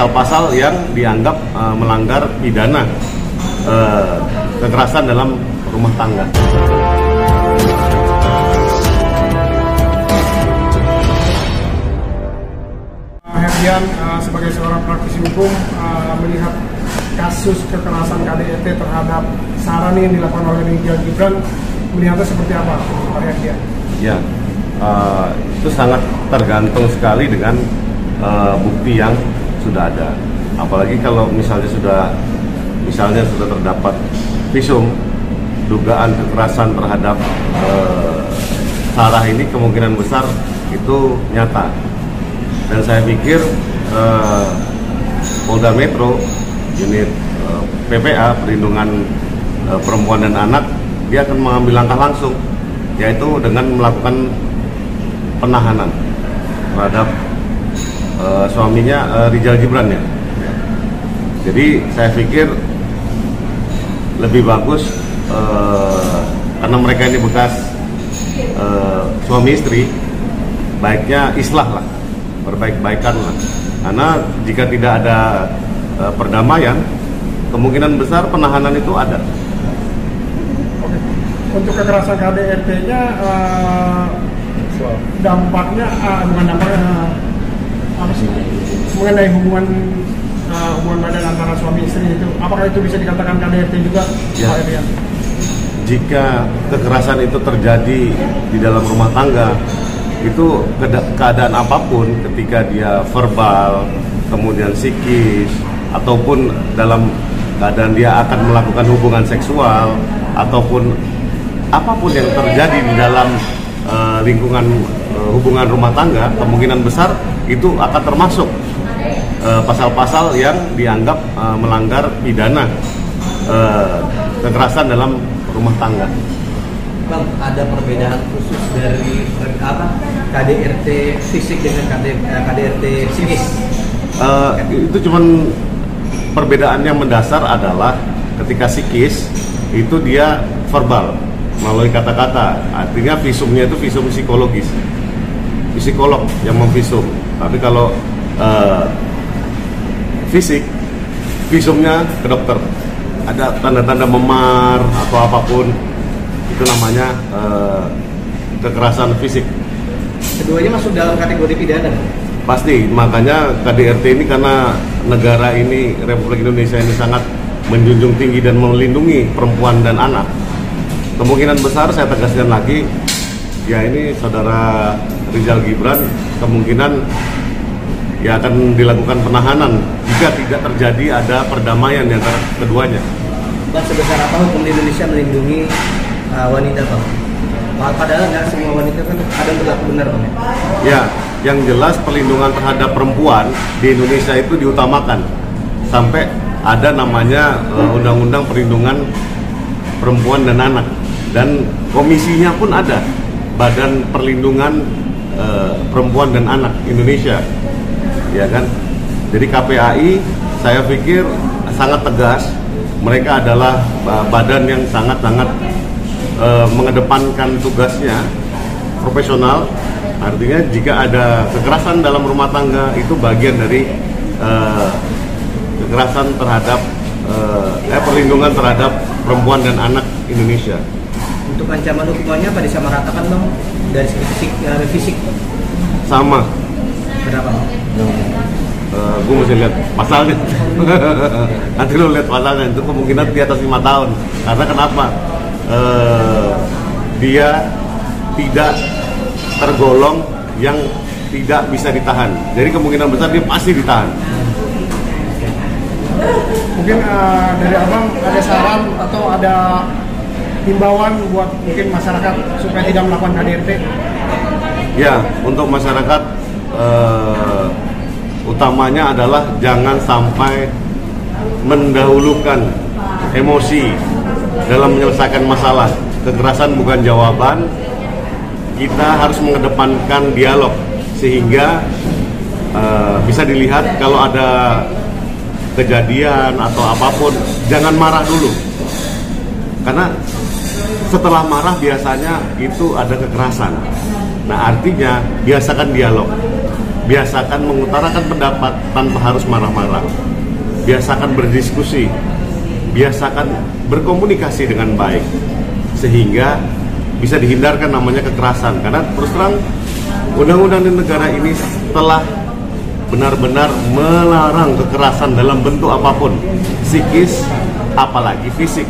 pasal-pasal yang dianggap melanggar pidana kekerasan dalam rumah tangga. Herdian sebagai seorang praktisi hukum melihat kasus kekerasan KDRT terhadap Sarani yang dilakukan oleh Rizal Gibran, melihatnya seperti apa, Pak Herdian? Ya, itu sangat tergantung sekali dengan bukti yang sudah ada. Apalagi kalau misalnya sudah terdapat visum dugaan kekerasan terhadap Sarah ini, kemungkinan besar itu nyata. Dan saya pikir Polda Metro, unit PPA, Perlindungan Perempuan dan Anak, dia akan mengambil langkah langsung, yaitu dengan melakukan penahanan terhadap suaminya Rizal Gibran ya. Jadi saya pikir lebih bagus karena mereka ini bekas suami istri, baiknya islah lah, berbaik-baikan lah. Karena jika tidak ada perdamaian, kemungkinan besar penahanan itu ada. Untuk kekerasan KDRT-nya dampaknya bukan dampaknya apa sih, mengenai hubungan badan antara suami istri itu, apakah itu bisa dikatakan KDRT juga? Ya. Jika kekerasan itu terjadi di dalam rumah tangga, itu keadaan apapun, ketika dia verbal, kemudian psikis, ataupun dalam keadaan dia akan melakukan hubungan seksual, ataupun apapun yang terjadi di dalam lingkungan hubungan rumah tangga, kemungkinan besar itu akan termasuk pasal-pasal yang dianggap melanggar pidana kekerasan dalam rumah tangga. Bang, ada perbedaan khusus dari KDRT fisik dengan KDRT psikis? Itu cuman perbedaan yang mendasar adalah ketika psikis itu dia verbal melalui kata-kata, artinya visumnya itu visum psikologis, psikolog yang memvisum. Tapi kalau fisik, visumnya ke dokter, ada tanda-tanda memar atau apapun, itu namanya kekerasan fisik. Keduanya masuk dalam kategori pidana? Pasti, makanya KDRT ini, karena negara ini, Republik Indonesia ini sangat menjunjung tinggi dan melindungi perempuan dan anak, kemungkinan besar, saya tegaskan lagi, ya ini saudara Rizal Gibran kemungkinan ya akan dilakukan penahanan jika tidak terjadi ada perdamaian di antara keduanya. Bang, sebesar apa hukum di Indonesia melindungi wanita, Bang? Padahal nggak semua wanita kan ada yang berlaku benar, Bang. Ya, yang jelas perlindungan terhadap perempuan di Indonesia itu diutamakan. Sampai ada namanya Undang-Undang Perlindungan Perempuan dan Anak. Dan komisinya pun ada, Badan Perlindungan Perempuan dan Anak Indonesia. Ya kan? Jadi KPAI saya pikir sangat tegas, mereka adalah badan yang sangat-sangat mengedepankan tugasnya, profesional. Artinya jika ada kekerasan dalam rumah tangga, itu bagian dari kekerasan terhadap perlindungan terhadap perempuan dan anak Indonesia. Untuk ancaman hukumannya apa disamaratakan, Bang? Dari segi fisik? Sama. Berapa, Bang? Gue mesti lihat pasalnya. Nanti lo lihat pasalnya, itu kemungkinan di atas 5 tahun. Karena kenapa? Dia tidak tergolong yang tidak bisa ditahan. Jadi kemungkinan besar dia pasti ditahan. Mungkin dari Abang ada saran atau ada himbauan buat mungkin masyarakat supaya tidak melakukan KDRT? Ya, untuk masyarakat utamanya adalah jangan sampai mendahulukan emosi dalam menyelesaikan masalah. Kekerasan bukan jawaban. Kita harus mengedepankan dialog sehingga bisa dilihat kalau ada kejadian atau apapun, jangan marah dulu. Karena setelah marah biasanya itu ada kekerasan. Nah, artinya biasakan dialog. biasakan mengutarakan pendapat tanpa harus marah-marah, biasakan berdiskusi, biasakan berkomunikasi dengan baik, sehingga bisa dihindarkan namanya kekerasan. Karena terus terang, undang-undang di negara ini telah benar-benar melarang kekerasan dalam bentuk apapun, psikis apalagi fisik.